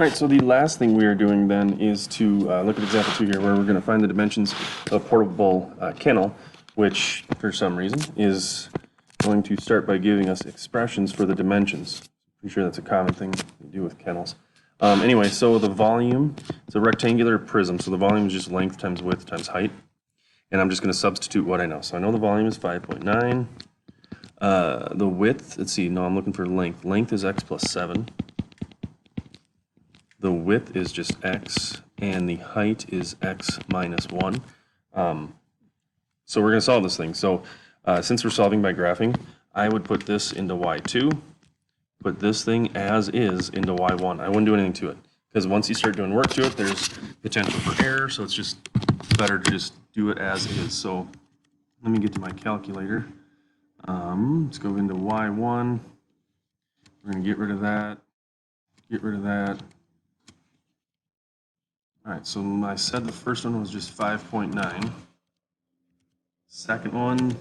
All right, so the last thing we are doing then is to look at example 2 here, where we're going to find the dimensions of a portable kennel, which for some reason is going to start by giving us expressions for the dimensions. Pretty sure that's a common thing to do with kennels. Anyway, so the volume, it's a rectangular prism, so the volume is just length times width times height. And I'm just going to substitute what I know. So I know the volume is 5.9. The width, let's see, no, I'm looking for length. Length is x plus 7. The width is just x, and the height is x minus 1. So we're going to solve this thing. So since we're solving by graphing, I would put this into y2, put this thing as is into y1. I wouldn't do anything to it, because once you start doing work to it, there's potential for error, so it's just better to just do it as is. So let me get to my calculator. Let's go into y1. We're going to get rid of that, get rid of that. All right, so I said the first one was just 5.9. Second one,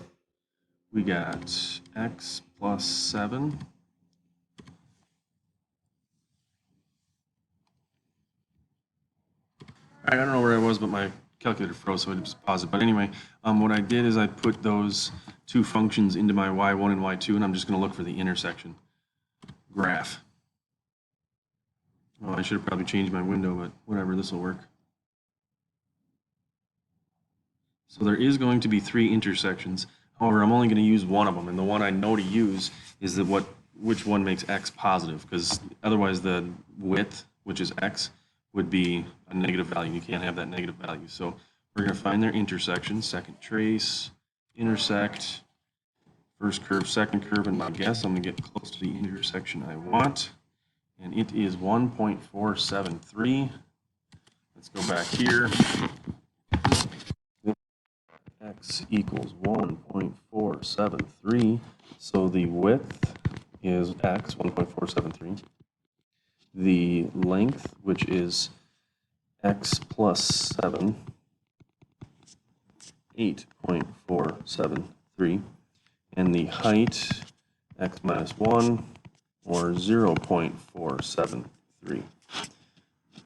we got x plus 7. I don't know where I was, but my calculator froze, so I just paused it. But anyway, what I did is I put those two functions into my y1 and y2, and I'm just going to look for the intersection graph. Well, I should have probably changed my window, but whatever, this will work. So there is going to be 3 intersections. However, I'm only going to use one of them, and the one I know to use is which one makes x positive, because otherwise the width, which is x, would be a negative value. You can't have that negative value. So we're going to find their intersection, second trace, intersect, first curve, second curve, and my guess I'm going to get close to the intersection I want. And it is 1.473. Let's go back here. X equals 1.473. So the width is x, 1.473. The length, which is x plus 7, 8.473. And the height, x minus 1, or 0.473.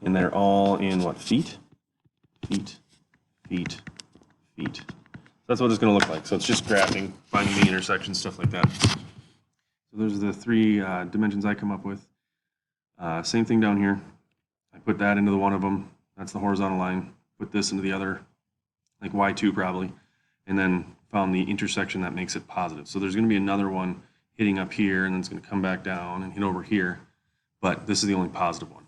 And they're all in what, feet? Feet, feet, feet. That's what it's going to look like. So it's just graphing, finding the intersection, stuff like that. So those are the 3 dimensions I come up with. Same thing down here. I put that into the one of them. That's the horizontal line. Put this into the other, like y2 probably, and then found the intersection that makes it positive. So there's going to be another one hitting up here, and then it's going to come back down and hit over here. But this is the only positive one.